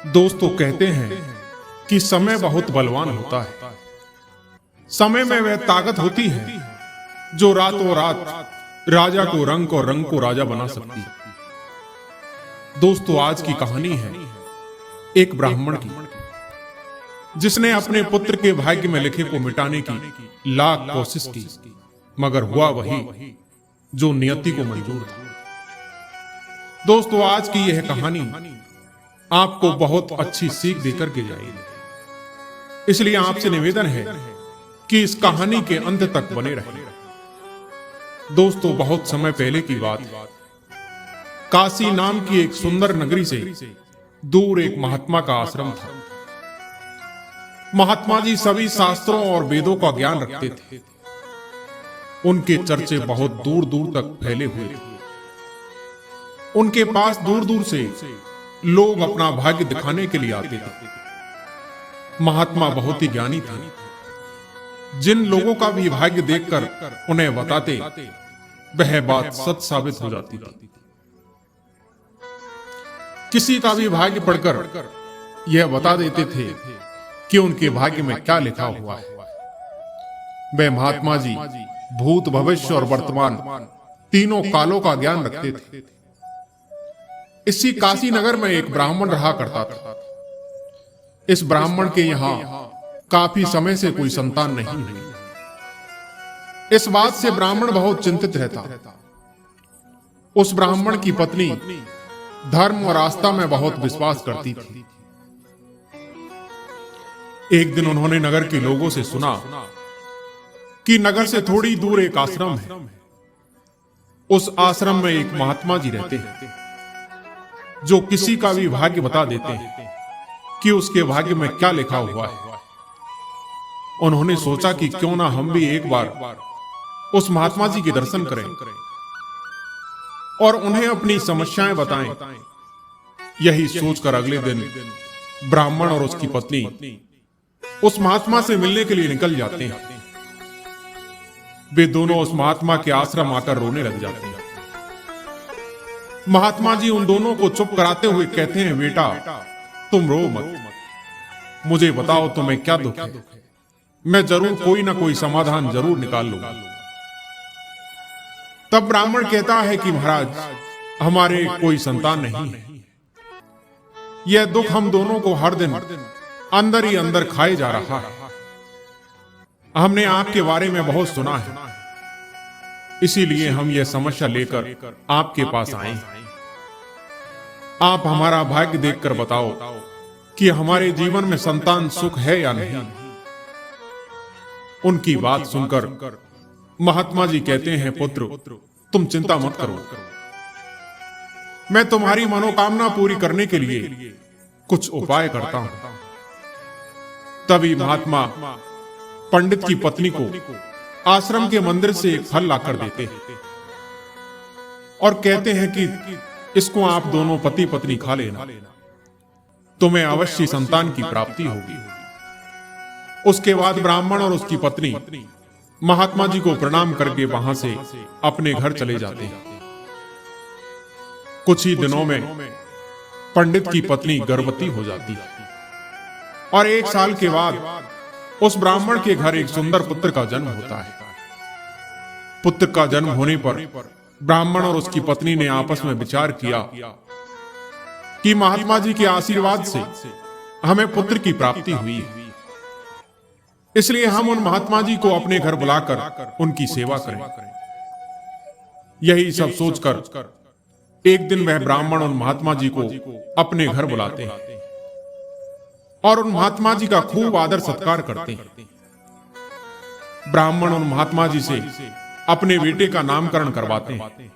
दोस्तों कहते हैं कि समय बहुत बलवान होता है। समय में वह ताकत होती है जो रातों रात राजा को रंग और रंग को राजा बना सकती है। दोस्तों आज की कहानी है एक ब्राह्मण की, जिसने अपने पुत्र के भाग्य में लिखे को मिटाने की लाख कोशिश की, मगर हुआ वही जो नियति को मंजूर था। दोस्तों आज की यह कहानी आपको बहुत अच्छी सीख देकर के जाएगी, इसलिए आपसे निवेदन है कि इस कहानी के अंत तक बने रहें। दोस्तों बहुत समय पहले की बात है। काशी नाम की एक सुंदर नगरी से दूर एक महात्मा का आश्रम था। महात्मा जी सभी शास्त्रों और वेदों का ज्ञान रखते थे। उनके चर्चे बहुत दूर दूर तक फैले हुए थे। उनके पास दूर दूर से लोग अपना भाग्य दिखाने के लिए आते थे। महात्मा बहुत ही ज्ञानी थे। जिन लोगों का भी भाग्य देखकर उन्हें बताते, वह बात सच साबित हो जाती थी। किसी का भी भाग्य पढ़कर यह बता देते थे कि उनके भाग्य में क्या लिखा हुआ है। वह महात्मा जी भूत, भविष्य और वर्तमान तीनों कालों का ज्ञान रखते थे। इसी काशी नगर में एक ब्राह्मण रहा करता था। इस ब्राह्मण के यहां काफी समय से कोई संतान नहीं हुई। इस बात से ब्राह्मण बहुत चिंतित रहता। उस ब्राह्मण की पत्नी धर्म और आस्था में बहुत विश्वास करती थी। एक दिन उन्होंने नगर के लोगों से सुना कि नगर से थोड़ी दूर एक आश्रम है। उस आश्रम में एक महात्मा जी रहते हैं, जो किसी का भी भाग्य बता देते हैं कि उसके भाग्य में क्या लिखा हुआ है। उन्होंने सोचा कि क्यों ना हम भी एक बार उस महात्मा जी के दर्शन करें और उन्हें अपनी समस्याएं बताएं। यही सोचकर अगले दिन ब्राह्मण और उसकी पत्नी उस महात्मा से मिलने के लिए निकल जाते हैं। वे दोनों उस महात्मा के आश्रम आकर रोने लग जाते हैं। महात्मा जी उन दोनों को चुप कराते हुए कहते हैं, बेटा तुम रो मत, मुझे बताओ तुम्हें क्या दुख है। मैं जरूर कोई ना कोई समाधान जरूर निकाल लूंगा। तब ब्राह्मण कहता है कि महाराज हमारे कोई संतान नहीं है। यह दुख हम दोनों को हर दिन अंदर ही अंदर खाए जा रहा है। हमने आपके बारे में बहुत सुना है, इसीलिए हम यह समस्या लेकर आपके पास आए हैं। आप हमारा भाग्य देखकर बताओ कि हमारे जीवन में संतान सुख है या नहीं। उनकी बात सुनकर महात्मा जी कहते हैं, पुत्र तुम चिंता मत करो, मैं तुम्हारी मनोकामना पूरी करने के लिए कुछ उपाय करता हूं। तभी महात्मा पंडित की पत्नी को आश्रम के मंदिर से एक फल लाकर देते हैं और कहते हैं कि इसको आप दोनों पति पत्नी खा लेना, तुम्हें अवश्य संतान की प्राप्ति होगी। उसके बाद ब्राह्मण और उसकी पत्नी महात्मा जी को प्रणाम करके वहां से अपने घर चले जाते हैं। कुछ ही दिनों में पंडित की पत्नी गर्भवती हो जाती है और 1 साल के बाद उस ब्राह्मण के घर एक सुंदर पुत्र का जन्म होता है। पुत्र का जन्म होने पर ब्राह्मण और उसकी पत्नी ने आपस में विचार किया कि महात्मा जी के आशीर्वाद से हमें पुत्र की प्राप्ति हुई है, इसलिए हम उन महात्मा जी को अपने घर बुलाकर उनकी सेवा करें। यही सब सोचकर एक दिन वह ब्राह्मण उन महात्मा जी को अपने घर बुलाते हैं और उन महात्मा जी का खूब आदर सत्कार करते हैं। ब्राह्मण उन महात्मा जी से अपने बेटे का नामकरण करवाते हैं।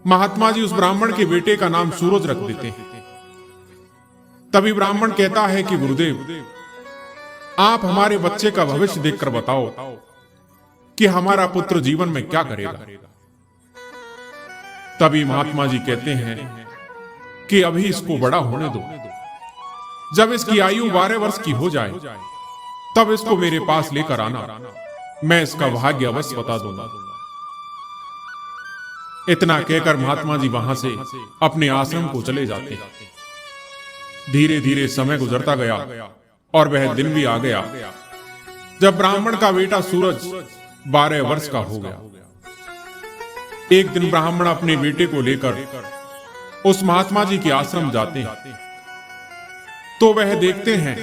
महात्मा जी उस ब्राह्मण के बेटे का नाम सूरज रख देते हैं। तभी ब्राह्मण कहता है कि गुरुदेव आप हमारे बच्चे का भविष्य देखकर बताओ कि हमारा पुत्र जीवन में क्या करेगा। तभी महात्मा जी कहते हैं कि अभी इसको बड़ा होने दो, जब इसकी आयु 12 वर्ष की हो जाए तब इसको मेरे पास लेकर आना, मैं इसका भाग्य अवश्य बता दूंगा। इतना कहकर महात्मा जी वहां से अपने आश्रम को चले जाते हैं। धीरे धीरे समय गुजरता गया और वह दिन भी आ गया जब ब्राह्मण का बेटा सूरज 12 वर्ष का हो गया। एक दिन ब्राह्मण अपने बेटे को लेकर उस महात्मा जी के आश्रम जाते हैं तो वह देखते हैं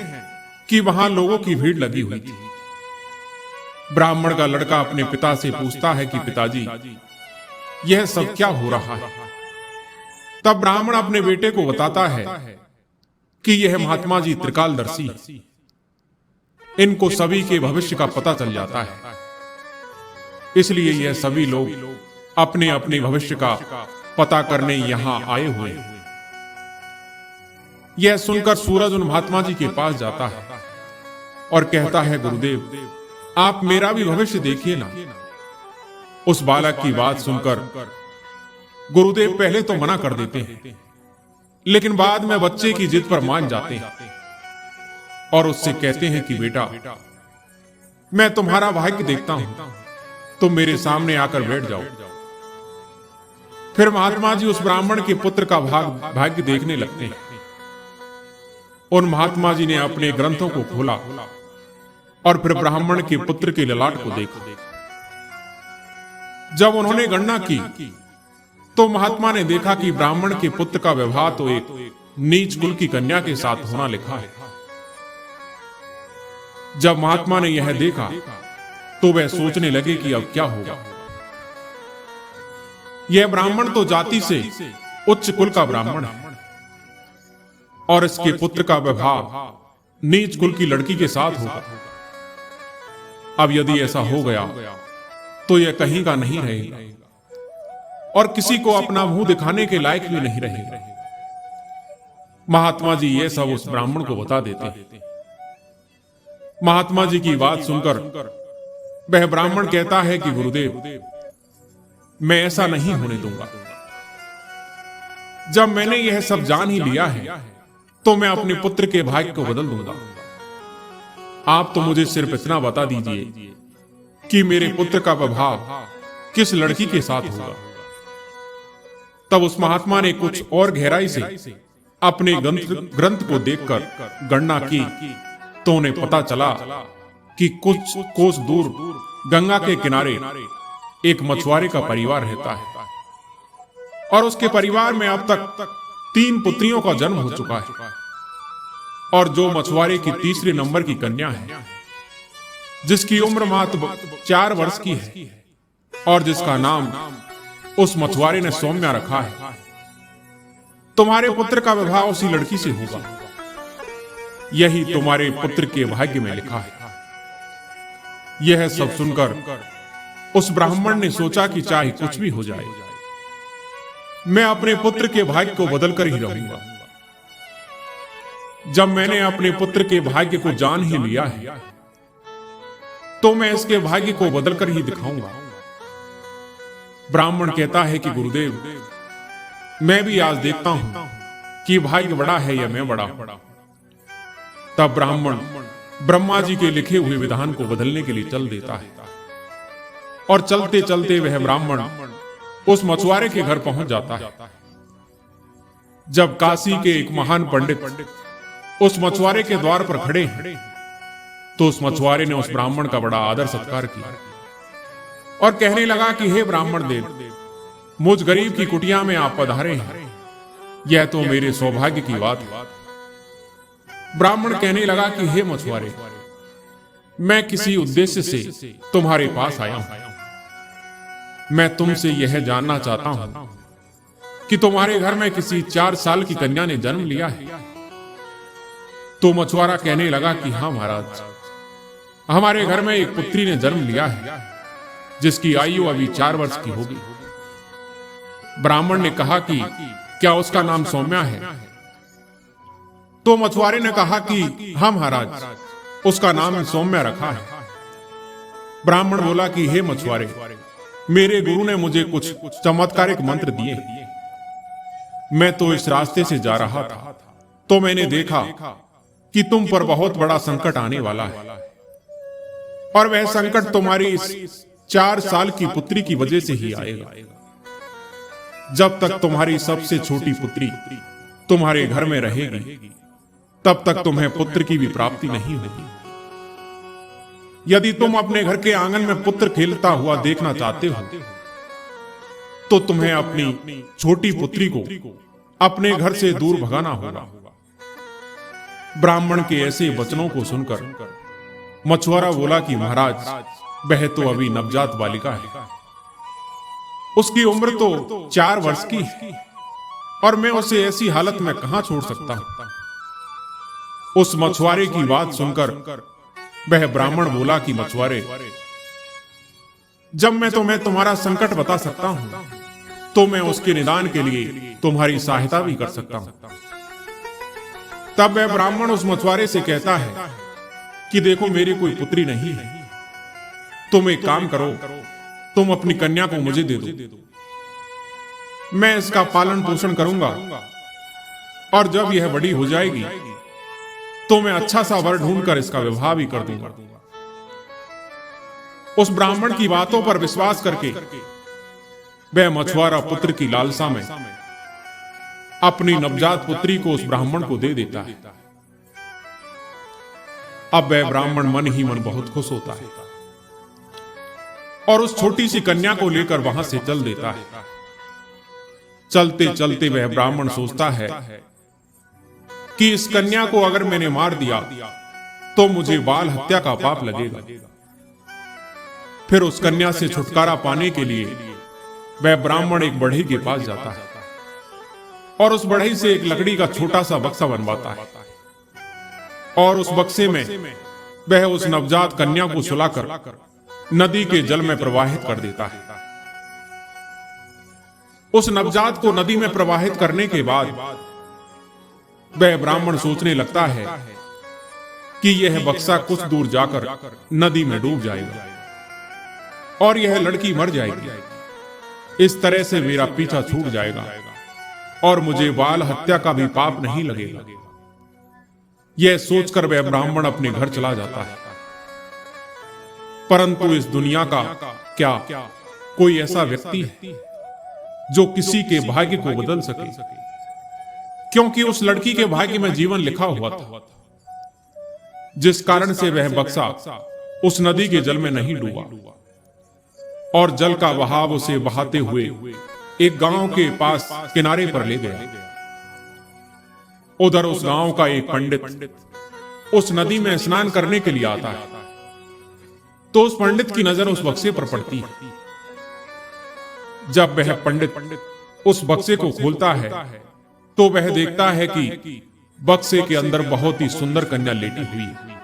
कि वहां लोगों की भीड़ लगी हुई थी। ब्राह्मण का लड़का अपने पिता से पूछता है कि पिताजी, यह सब क्या हो रहा है? तब ब्राह्मण अपने बेटे को बताता है कि यह महात्मा जी त्रिकालदर्शी हैं। इनको सभी के भविष्य का पता चल जाता है, इसलिए यह सभी लोग अपने अपने भविष्य का पता करने यहां आए हुए हैं। यह सुनकर सूरज उन महात्मा जी के पास जाता है और कहता है, गुरुदेव, आप मेरा भी भविष्य देखिए ना। उस बालक की बात सुनकर गुरुदेव पहले तो मना कर देते हैं, लेकिन बाद में बच्चे की जिद पर मान जाते हैं और उससे कहते हैं कि बेटा, मैं तुम्हारा भाग्य देखता हूं, तुम मेरे सामने आकर बैठ जाओ। फिर महात्मा जी उस ब्राह्मण के पुत्र का भाग्य देखने लगते हैं। उन महात्मा जी ने अपने ग्रंथों को खोला और फिर ब्राह्मण के पुत्र के ललाट को देखा। जब उन्होंने गणना की तो महात्मा ने देखा कि ब्राह्मण के पुत्र का विवाह तो एक नीच कुल की कन्या के साथ होना लिखा है। जब महात्मा ने यह देखा तो वह सोचने लगे कि अब क्या होगा। यह ब्राह्मण तो जाति से उच्च कुल का ब्राह्मण है और इसके पुत्र का विवाह नीच कुल की लड़की के साथ होगा। अब यदि ऐसा हो गया तो यह कहीं का नहीं रहेगा और किसी को अपना मुंह दिखाने के लायक भी नहीं रहेगा। महात्मा जी ये सब उस ब्राह्मण को बता देते हैं। महात्मा जी की बात सुनकर वह ब्राह्मण कहता है कि गुरुदेव, मैं ऐसा नहीं होने दूंगा। जब मैंने यह सब जान ही लिया है तो मैं अपने पुत्र के भाग्य को बदल दूंगा। आप तो मुझे सिर्फ इतना बता दीजिए कि मेरे पुत्र का विवाह किस लड़की के साथ होगा। तब उस महात्मा ने कुछ और गहराई से अपने ग्रंथ को देखकर गणना की तो उन्हें पता चला कि कुछ कोस दूर गंगा के किनारे एक मछुआरे का परिवार रहता है और उसके परिवार में अब तक 3 पुत्रियों का जन्म हो चुका है और जो मछुआरे की तीसरे नंबर की कन्या है, जिसकी उम्र मात्र 4 वर्ष की है और जिसका नाम उस मछुआरे ने सौम्या रखा है, तुम्हारे पुत्र का विवाह उसी लड़की से होगा। यही तुम्हारे पुत्र के भाग्य में लिखा है। यह सब सुनकर उस ब्राह्मण ने सोचा कि चाहे कुछ भी हो जाए, मैं अपने पुत्र के भाग्य को बदलकर ही रहूंगा। जब मैंने अपने पुत्र के भाग्य को जान ही लिया है तो मैं इसके भाग्य को बदलकर ही दिखाऊंगा। ब्राह्मण कहता है कि गुरुदेव, मैं भी आज देखता हूं कि भाग्य बड़ा है या मैं बड़ा। तब ब्राह्मण ब्रह्मा जी के लिखे हुए विधान को बदलने के लिए चल देता है और चलते चलते वह ब्राह्मण उस मछुआरे के घर पहुंच जाता है। जब काशी के एक महान पंडित उस मछुआरे के द्वार पर खड़े हैं तो उस मछुआरे ने उस ब्राह्मण का बड़ा आदर सत्कार किया और कहने लगा कि हे ब्राह्मण देव, मुझ गरीब की कुटिया में आप पधारे हैं, यह तो मेरे सौभाग्य की बात है। ब्राह्मण कहने लगा कि हे मछुआरे, मैं किसी उद्देश्य से तुम्हारे पास आया हूं। मैं तुमसे यह जानना चाहता हूं कि तुम्हारे घर में किसी 4 साल की कन्या ने जन्म लिया है। तो मछुआरा कहने लगा कि हाँ महाराज, हमारे घर में एक पुत्री ने जन्म लिया है जिसकी आयु अभी 4 वर्ष की होगी। ब्राह्मण ने कहा कि क्या उसका नाम सौम्या है? तो मछुआरे ने कहा कि हाँ महाराज, उसका नाम सौम्या रखा है। ब्राह्मण बोला कि हे मछुआरे, मेरे गुरु ने मुझे कुछ चमत्कारिक मंत्र दिए। मैं तो इस रास्ते से जा रहा था तो मैंने देखा कि तुम पर बहुत बड़ा संकट आने वाला है और वह संकट तुम्हारी इस 4 साल की पुत्री की वजह से ही आएगा। जब तक तुम्हारी सबसे छोटी पुत्री तुम्हारे घर में रहेगी तब तक तुम्हें पुत्र की भी प्राप्ति नहीं होगी। यदि तुम अपने घर के आंगन में पुत्र खेलता हुआ देखना चाहते हो तो तुम्हें अपनी छोटी पुत्री को अपने घर से दूर भगाना होगा। ब्राह्मण के ऐसे वचनों को सुनकर मछुआरा बोला कि महाराज, वह तो अभी नवजात बालिका है, उसकी उम्र तो 4 वर्ष की है और मैं उसे ऐसी हालत में कहां छोड़ सकता हूं। उस मछुआरे की बात सुनकर वह ब्राह्मण बोला कि मछुआरे, जब मैं तुम्हें तुम्हारा संकट बता सकता हूं तो मैं उसके निदान के लिए तुम्हारी सहायता भी कर सकता हूं। तब वह ब्राह्मण उस मछुआरे से कहता है कि देखो, मेरी कोई पुत्री नहीं है, तुम एक काम करो, तुम अपनी कन्या को मुझे दे दो, मैं इसका पालन पोषण करूंगा और जब यह बड़ी हो जाएगी तो मैं अच्छा सा वर ढूंढकर इसका विवाह भी कर दूंगा। उस ब्राह्मण की बातों पर विश्वास करके वह मछुआरा पुत्र की लालसा में अपनी नवजात पुत्री को उस ब्राह्मण को दे देता है। अब वह ब्राह्मण मन ही मन बहुत खुश होता है और उस छोटी सी कन्या को लेकर वहां से चल देता है। चलते चलते वह ब्राह्मण सोचता है कि इस कन्या को अगर मैंने मार दिया तो मुझे बाल हत्या का पाप लगेगा। फिर उस कन्या से छुटकारा पाने के लिए वह ब्राह्मण एक बढ़ई के पास जाता है और उस बढ़ई से एक लकड़ी का छोटा सा बक्सा बनवाता है और उस बक्से में वह उस नवजात कन्या को सुलाकर नदी के जल में प्रवाहित कर देता है। उस नवजात को नदी में प्रवाहित करने के बाद वह ब्राह्मण सोचने लगता है कि यह बक्सा कुछ दूर जाकर नदी में डूब जाएगा और यह लड़की मर जाएगी। इस तरह से मेरा पीछा छूट जाएगा और मुझे बाल हत्या का भी पाप नहीं लगेगा। यह सोचकर वह ब्राह्मण अपने घर चला जाता है। परंतु इस दुनिया का क्या कोई ऐसा व्यक्ति है जो किसी के भाग्य को बदल सके? क्योंकि उस लड़की के भाग्य में जीवन लिखा हुआ था, जिस कारण से वह बक्सा उस नदी के जल में नहीं डूबा और जल का बहाव उसे बहाते हुए एक गांव के पास किनारे पर ले गया। उधर उस गांव का एक पंडित उस नदी में स्नान करने के लिए आता है, तो उस पंडित की नजर उस बक्से पर पड़ती है। जब वह पंडित उस बक्से को खोलता है तो वह देखता है कि बक्से के अंदर बहुत ही सुंदर कन्या लेटी हुई है।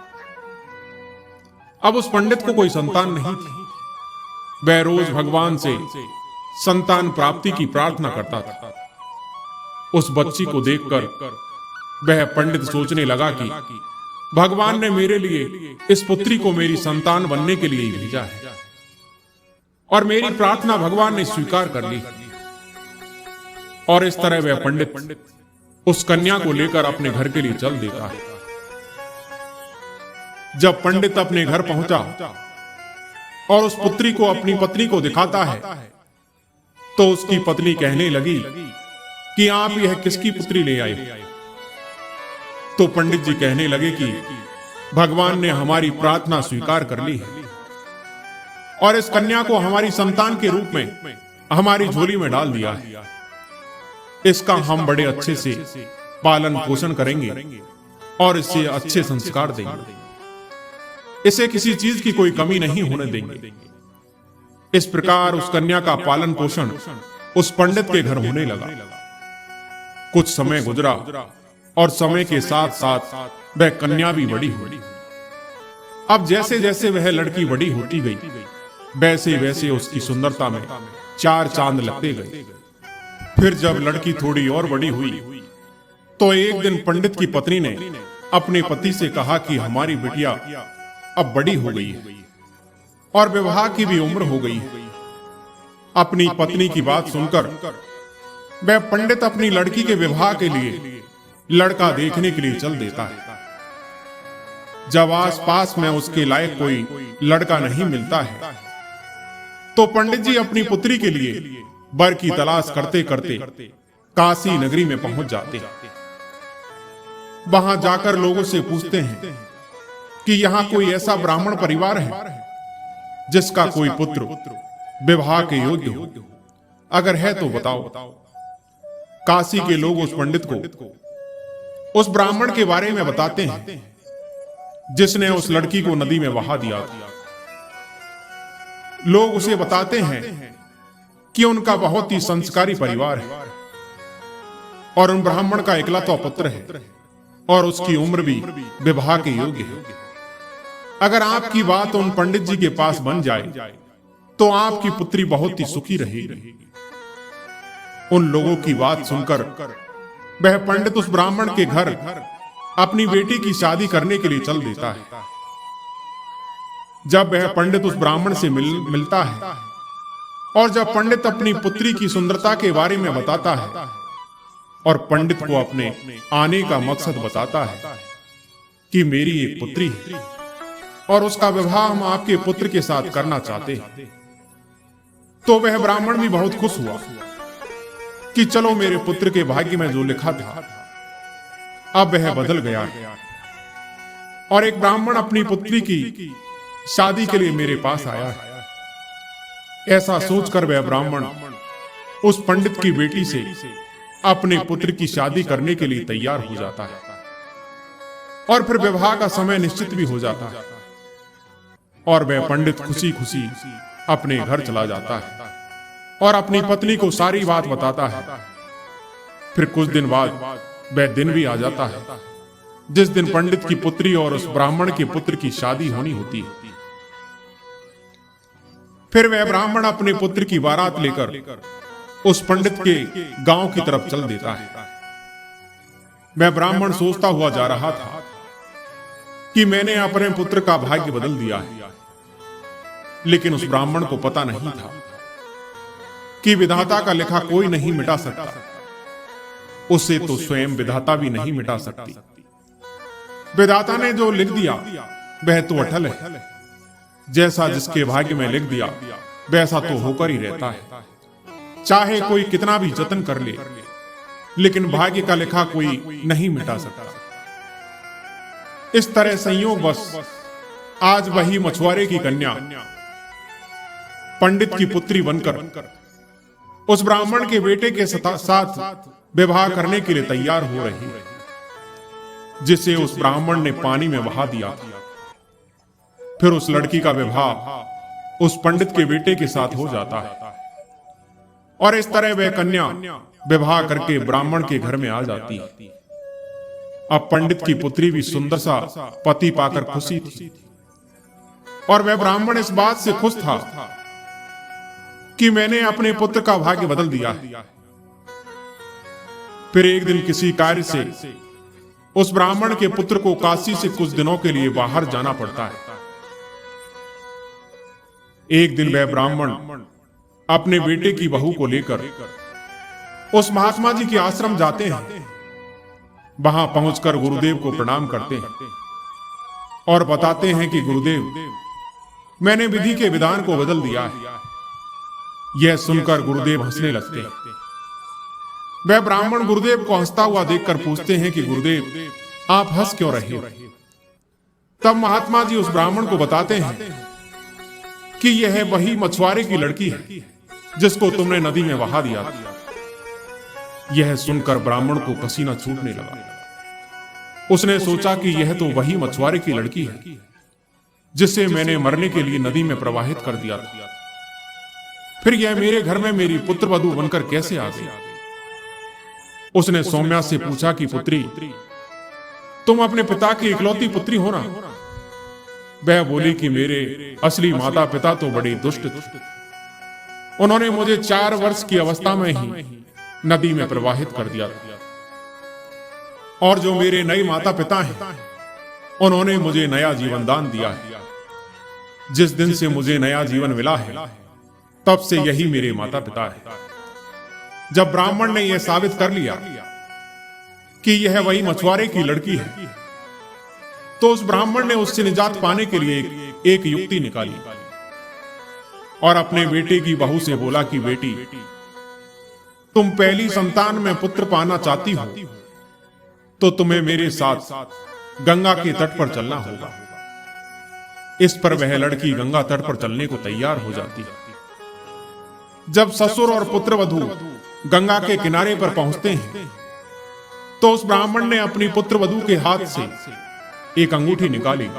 अब उस पंडित को कोई संतान नहीं थी। वह रोज भगवान से संतान प्राप्ति की प्रार्थना करता था। उस बच्ची को देखकर वह पंडित सोचने लगा कि भगवान ने मेरे लिए इस पुत्री को मेरी संतान बनने के लिए ही भेजा है और मेरी प्रार्थना भगवान ने स्वीकार कर ली। और इस तरह वह पंडित उस कन्या को लेकर अपने घर के लिए चल देता है। जब पंडित अपने घर पहुंचा और उस पुत्री को अपनी पत्नी को दिखाता है तो उसकी पत्नी कहने लगी कि आप यह किसकी पुत्री ले आए? तो पंडित जी कहने लगे कि भगवान ने हमारी प्रार्थना स्वीकार कर ली है और इस कन्या को हमारी संतान के रूप में हमारी झोली में डाल दिया है। इसका हम बड़े अच्छे से पालन पोषण करेंगे और इसे अच्छे संस्कार देंगे। इसे किसी चीज की कोई कमी नहीं होने देंगे। इस प्रकार उस कन्या का पालन पोषण उस पंडित के घर होने लगा। कुछ समय गुजरा और समय के साथ साथ वह कन्या भी बड़ी हुई। अब जैसे जैसे वह लड़की बड़ी होती गई वैसे वैसे उसकी सुंदरता में 4 चांद लगते गए। फिर जब लड़की थोड़ी और बड़ी हुई तो एक दिन पंडित की पत्नी ने अपने पति से कहा कि हमारी बिटिया अब बड़ी हो गई है और विवाह की भी उम्र हो गई है। अपनी पत्नी की बात सुनकर वह पंडित अपनी लड़की के विवाह के लिए लड़का देखने के लिए चल देता है। जब आसपास में उसके लायक कोई लड़का नहीं मिलता है तो पंडित जी अपनी पुत्री के लिए वर की तलाश करते करते काशी नगरी में पहुंच जाते। वहां जाकर लोगों से पूछते हैं कि यहां कोई ऐसा ब्राह्मण परिवार है जिसका कोई पुत्र विवाह के योग्य हो। अगर है तो बताओ। काशी के लोग उस पंडित को उस ब्राह्मण के बारे में बताते हैं जिसने उस लड़की को नदी में बहा दिया था। लोग उसे बताते हैं कि उनका बहुत ही संस्कारी परिवार है और उन ब्राह्मण का इकलौता पुत्र है और उसकी उम्र भी विवाह के योग्य है। अगर आपकी बात उन पंडित जी के पास बन जाए तो आपकी पुत्री बहुत ही सुखी रहेगी। उन लोगों की बात सुनकर वह पंडित उस ब्राह्मण के घर अपनी बेटी की शादी करने के लिए चल देता है। जब वह पंडित उस ब्राह्मण से मिलता है और जब पंडित अपनी पुत्री की सुंदरता के बारे में बताता है और पंडित को अपने आने का मकसद बताता है कि मेरी एक पुत्री है और उसका विवाह हम आपके पुत्र के साथ करना चाहते हैं, तो वह ब्राह्मण भी बहुत खुश हुआ कि चलो मेरे पुत्र के भाग्य में जो लिखा था अब वह बदल गया है और एक ब्राह्मण अपनी पुत्री की शादी के लिए मेरे पास आया है। ऐसा सोचकर वह ब्राह्मण उस पंडित की बेटी से अपने पुत्र की शादी करने के लिए तैयार हो जाता है और फिर विवाह का समय निश्चित भी हो जाता है और वह पंडित खुशी खुशी अपने घर चला जाता है और अपनी पत्नी को सारी बात बताता है। फिर कुछ दिन बाद वह दिन भी आ जाता है जिस दिन पंडित की पुत्री और उस ब्राह्मण के पुत्र की शादी होनी होती है। फिर वह ब्राह्मण अपने पुत्र की बारात लेकर उस पंडित के गांव की तरफ चल देता है। वह ब्राह्मण सोचता हुआ जा रहा था कि मैंने अपने पुत्र का भाग्य बदल दिया है, लेकिन उस ब्राह्मण को पता नहीं था कि विधाता का लिखा कोई नहीं मिटा सकता, उसे तो स्वयं विधाता भी नहीं मिटा सकती। विधाता ने जो लिख दिया वह तो अटल है, जैसा जिसके भाग्य में लिख दिया वैसा तो होकर ही रहता है। चाहे कोई कितना भी जतन कर ले, लेकिन भाग्य का लिखा कोई नहीं मिटा सकता। इस तरह संयोगवश आज वही मछुआरे की कन्या पंडित की पुत्री बनकर उस ब्राह्मण के बेटे के साथ विवाह करने के लिए तैयार हो रही है, जिसे उस ब्राह्मण ने पानी में बहा दिया था। फिर उस लड़की का विवाह उस पंडित के बेटे के साथ हो जाता है और इस तरह वह कन्या विवाह करके ब्राह्मण के घर में आ जाती है। अब पंडित की पुत्री भी सुंदर सा पति पाकर खुशी थी और वह ब्राह्मण इस बात से खुश था कि मैंने अपने पुत्र का भाग्य बदल दिया है। फिर एक दिन किसी कार्य से उस ब्राह्मण के पुत्र को काशी से कुछ दिनों के लिए बाहर जाना पड़ता है। एक दिन वह ब्राह्मण अपने बेटे की बहू को लेकर उस महात्मा जी के आश्रम जाते हैं। वहां पहुंचकर गुरुदेव को प्रणाम करते हैं और बताते हैं कि गुरुदेव, मैंने विधि के विधान को बदल दिया है। यह सुनकर गुरुदेव हंसने लगते हैं। वह ब्राह्मण गुरुदेव को हंसता हुआ देखकर पूछते हैं कि गुरुदेव, आप हंस क्यों रहे हो? तब महात्मा जी उस ब्राह्मण को बताते हैं कि यह वही मछुआरे की लड़की है जिसको तुमने नदी में बहा दिया था। यह सुनकर ब्राह्मण को पसीना छूटने लगा। उसने सोचा कि यह तो वही मछुआरे की लड़की है जिसे मैंने मरने के लिए नदी में प्रवाहित कर दिया था। फिर यह मेरे घर में मेरी पुत्र वधू बनकर कैसे आ गई? उसने सौम्या से पूछा कि पुत्री, तुम अपने पिता की इकलौती पुत्री हो ना? वह बोली कि मेरे असली माता पिता तो बड़े दुष्ट थे। उन्होंने मुझे 4 वर्ष की अवस्था में ही नदी में प्रवाहित कर दिया था और जो मेरे नए माता पिता हैं, उन्होंने मुझे नया जीवन दान दिया है। जिस दिन से मुझे नया जीवन मिला है तब से यही मेरे माता पिता है। जब ब्राह्मण ने यह साबित कर लिया कि यह वही मछुआरे की लड़की है, तो उस ब्राह्मण ने उससे निजात पाने के लिए एक युक्ति निकाली और अपने बेटे की बहू से बोला कि बेटी, तुम पहली संतान में पुत्र पाना चाहती हो तो तुम्हें मेरे साथ गंगा के तट पर चलना होगा। इस पर वह लड़की गंगा तट पर चलने को तैयार हो जाती है। जब ससुर और पुत्र वधू गंगा के किनारे पर पहुंचते हैं तो उस ब्राह्मण ने अपनी पुत्र वधू के हाथ से एक अंगूठी निकाली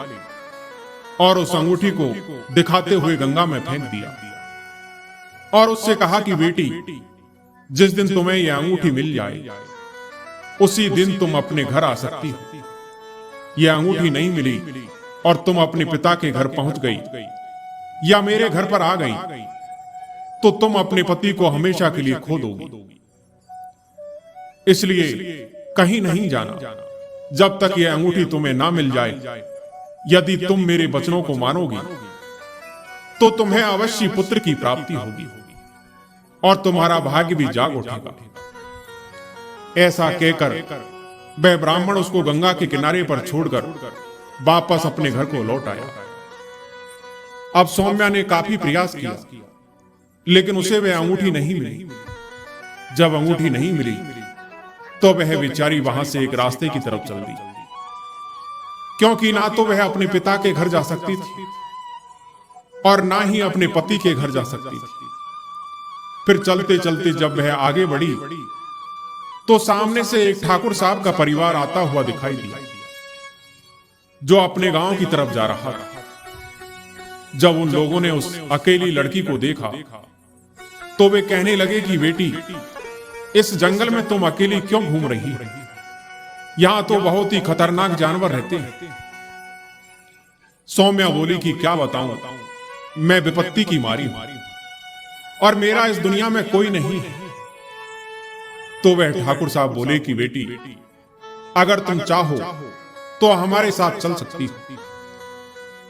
और उस अंगूठी को दिखाते हुए गंगा में फेंक दिया और उससे कहा कि बेटी, जिस दिन तुम्हें यह अंगूठी मिल जाए उसी दिन तुम अपने घर आ सकती हो। यह अंगूठी नहीं मिली और तुम अपने पिता के घर पहुंच गई या मेरे घर पर आ गई तो तुम अपने पति को हमेशा के लिए खो दोगी। इसलिए कहीं नहीं जाना जब तक यह अंगूठी तुम्हें ना मिल जाए। यदि तुम मेरे वचनों को मानोगी तो तुम्हें अवश्य पुत्र की प्राप्ति होगी और तुम्हारा भाग्य भी जाग उठेगा। ऐसा कहकर वह ब्राह्मण उसको गंगा के किनारे पर छोड़कर वापस अपने घर को लौट आया। अब सौम्या ने काफी प्रयास किया लेकिन उसे वह अंगूठी नहीं मिली। जब अंगूठी नहीं मिली तो वह बेचारी वहां से एक रास्ते की तरफ चल दी, क्योंकि ना तो वह अपने पिता के घर जा सकती थी और ना ही अपने पति के घर जा सकती थी। फिर चलते चलते जब वह आगे बढ़ी तो सामने से एक ठाकुर साहब का परिवार आता हुआ दिखाई दिया जो अपने गांव की तरफ जा रहा था। जब उन लोगों ने उस अकेली लड़की को देखा तो वे कहने लगे कि बेटी, इस जंगल में तुम अकेली क्यों घूम रही हो? यहां तो बहुत ही खतरनाक जानवर रहते हैं। सौम्या बोली कि क्या बताऊं, मैं विपत्ति की मारी हूं और मेरा इस दुनिया में कोई नहीं है। तो वह ठाकुर साहब बोले कि बेटी, अगर तुम चाहो तो हमारे साथ चल सकती हो।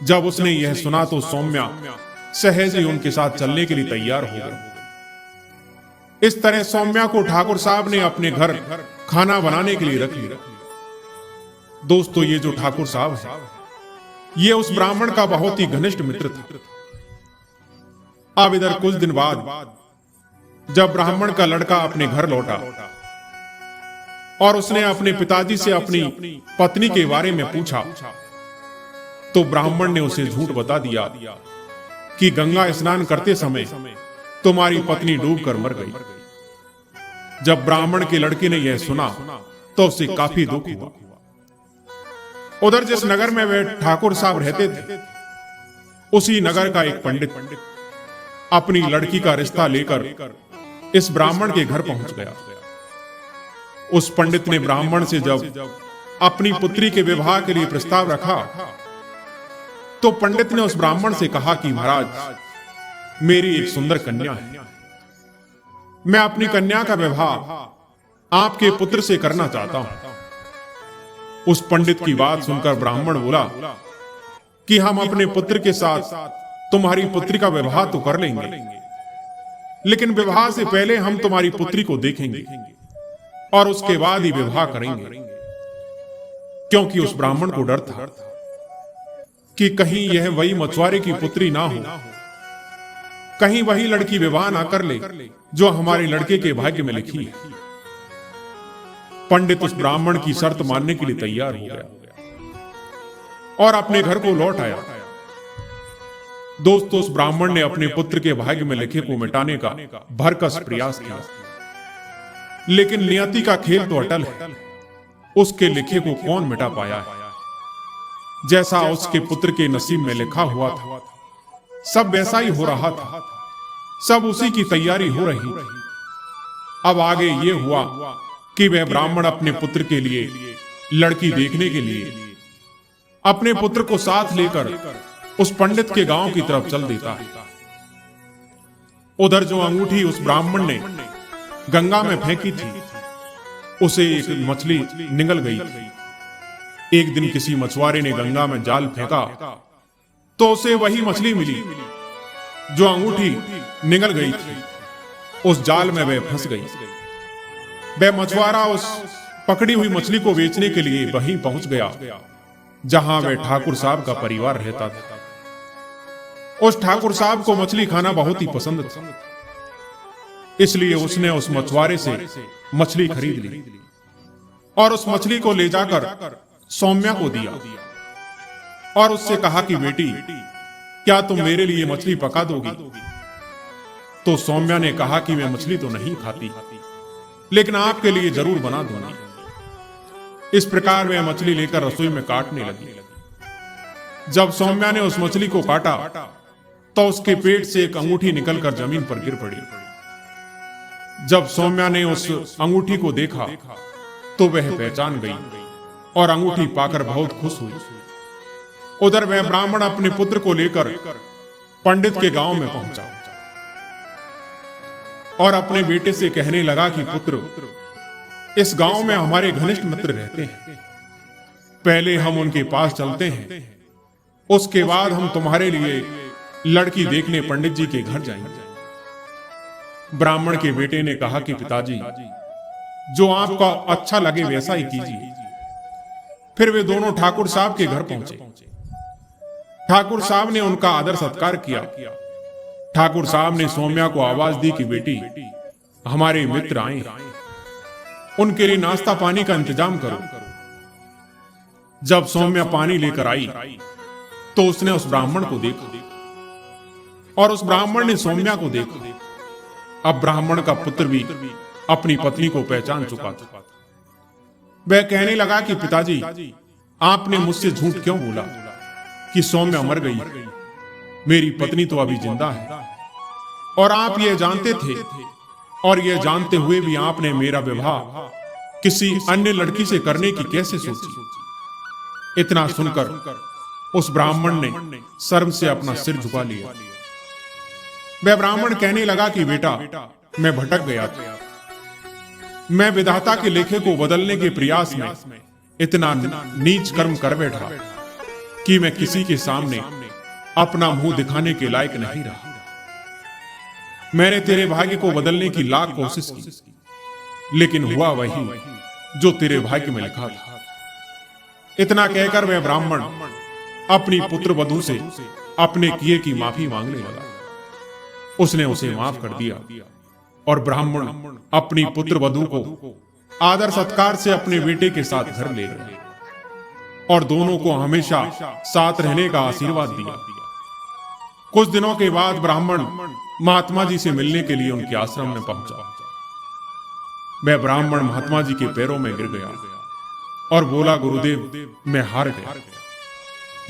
जब उसने यह सुना तो सौम्या सहज ही उनके साथ चलने के लिए तैयार हो गई। इस तरह सौम्या को ठाकुर साहब ने अपने घर खाना बनाने के लिए रख लिया। दोस्तों, ये जो ठाकुर साहब है ये उस ब्राह्मण का बहुत ही घनिष्ठ मित्र था। अब इधर कुछ दिन बाद जब ब्राह्मण का लड़का अपने घर लौटा और उसने अपने पिताजी से अपनी पत्नी के बारे में पूछा तो ब्राह्मण ने उसे झूठ बता दिया कि गंगा स्नान करते समय तुम्हारी पत्नी डूबकर मर गई। जब ब्राह्मण के लड़के ने यह सुना तो उसे काफी दुख हुआ। उधर जिस नगर में वे ठाकुर साहब रहते थे उसी नगर का एक पंडित अपनी लड़की का रिश्ता लेकर इस ब्राह्मण के घर पहुंच गया। उस पंडित ने ब्राह्मण से जब अपनी पुत्री के विवाह के लिए प्रस्ताव रखा तो पंडित ने उस ब्राह्मण से कहा कि महाराज, मेरी एक सुंदर कन्या है, मैं अपनी कन्या का विवाह आपके पुत्र से करना चाहता हूं। उस पंडित की बात सुनकर ब्राह्मण बोला कि हम अपने पुत्र के साथ तुम्हारी पुत्री का विवाह तो कर लेंगे, लेकिन विवाह से पहले हम तुम्हारी पुत्री को देखेंगे और उसके बाद ही विवाह करेंगे। क्योंकि उस ब्राह्मण को डर था कि कहीं यह वही मछुआरे की पुत्री ना हो, कहीं वही लड़की विवाह ना कर ले जो हमारे लड़के के भाग्य में लिखी है। पंडित उस ब्राह्मण की शर्त मानने के लिए तैयार हो गया और अपने घर को लौट आया। दोस्तों, उस ब्राह्मण ने अपने पुत्र के भाग्य में लिखे को मिटाने का भरकस प्रयास किया, लेकिन नियति का खेल तो अटल है। उसके लिखे को कौन मिटा पाया है? जैसा उसके पुत्र के नसीब में लिखा हुआ था सब वैसा ही हो रहा था, सब उसी की तैयारी हो रही थी। अब आगे ये हुआ कि वह ब्राह्मण अपने पुत्र के लिए लड़की देखने के लिए अपने पुत्र को साथ लेकर उस पंडित के गांव की तरफ चल देता है। उधर जो अंगूठी उस ब्राह्मण ने गंगा में फेंकी थी उसे एक मछली निगल गई थी। एक दिन किसी मछुआरे ने गंगा में जाल फेंका तो उसे वही मछली मिली जो अंगूठी निगल गई थी। उस जाल में वह फंस गई। वह मछुआरा उस पकड़ी हुई मछली को बेचने के लिए वहीं पहुंच गया जहां वह ठाकुर साहब का परिवार रहता था। उस ठाकुर साहब को मछली खाना बहुत ही पसंद था, इसलिए उसने उस मछुआरे से मछली खरीद ली और उस मछली को ले जाकर सौम्या को दिया और उससे कहा कि बेटी, क्या तुम मेरे लिए मछली पका दोगी? तो सौम्या ने कहा कि मैं मछली तो नहीं खाती, लेकिन आपके लिए जरूर बना दूंगी। इस प्रकार वह मछली लेकर रसोई में काटने लगी। जब सौम्या ने उस मछली को काटा तो उसके पेट से एक अंगूठी निकलकर जमीन पर गिर पड़ी। जब सौम्या ने उस अंगूठी को देखा तो वह पहचान गई और अंगूठी पाकर बहुत खुश हुई। उधर वह ब्राह्मण अपने पुत्र को लेकर पंडित के गांव में पहुंचा और अपने बेटे से कहने लगा कि पुत्र, इस गांव में हमारे घनिष्ठ मित्र रहते हैं, पहले हम उनके पास चलते हैं, उसके बाद हम तुम्हारे लिए लड़की देखने पंडित जी के घर जाएंगे। ब्राह्मण के बेटे ने कहा कि पिताजी, जो आपका अच्छा लगे वैसा ही कीजिए। फिर वे दोनों ठाकुर साहब के घर पहुंचे। ठाकुर साहब ने उनका आदर सत्कार किया। ठाकुर साहब ने सौम्या को आवाज दी कि बेटी, हमारे मित्र आए हैं, उनके लिए नाश्ता पानी का इंतजाम करो। जब सौम्या पानी लेकर आई तो उसने उस ब्राह्मण को देखा और उस ब्राह्मण ने सौम्या को देखा। अब ब्राह्मण का पुत्र भी अपनी पत्नी को पहचान चुका था। वह कहने लगा कि पिताजी, आपने मुझसे झूठ क्यों बोला कि सौम्या मर गई? मेरी पत्नी तो अभी जिंदा है और आप ये जानते थे, और ये जानते हुए भी आपने मेरा विवाह किसी अन्य लड़की से करने की कैसे सोची? इतना सुनकर उस ब्राह्मण ने शर्म से अपना सिर झुका लिया। वह ब्राह्मण कहने लगा कि बेटा, मैं भटक गया था। मैं विधाता के लेखे को बदलने के प्रयास में इतना नीच कर्म कर बैठा कि मैं किसी के सामने अपना मुंह दिखाने के लायक नहीं रहा। मैंने तेरे भाग्य को बदलने की लाख कोशिश की, लेकिन हुआ वही जो तेरे भाग्य में लिखा था। इतना कहकर वह ब्राह्मण अपनी पुत्र वधू से अपने किए की माफी मांगने लगा। उसने उसे माफ कर दिया और ब्राह्मण अपनी पुत्र वधू को आदर सत्कार से अपने बेटे के साथ घर ले गए और दोनों को हमेशा साथ रहने का आशीर्वाद दिया। कुछ दिनों के बाद ब्राह्मण महात्मा जी से मिलने के लिए उनके आश्रम में पहुंचा। वह ब्राह्मण महात्मा जी के पैरों में गिर गया और बोला, गुरुदेव, मैं हार गया।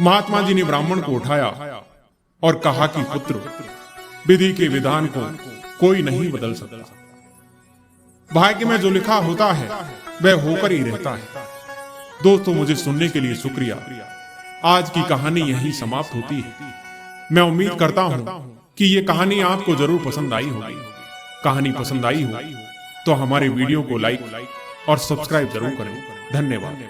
महात्मा जी ने ब्राह्मण को उठाया और कहा कि पुत्र, विधि के विधान को कोई नहीं बदल सकता। भाग्य में जो लिखा होता है वह होकर ही रहता है। दोस्तों, मुझे सुनने के लिए शुक्रिया। आज की कहानी यहीं समाप्त होती है। मैं उम्मीद करता हूं कि ये कहानी आपको जरूर पसंद आई होगी। कहानी पसंद आई हो तो हमारे वीडियो को लाइक और सब्सक्राइब जरूर करें। धन्यवाद।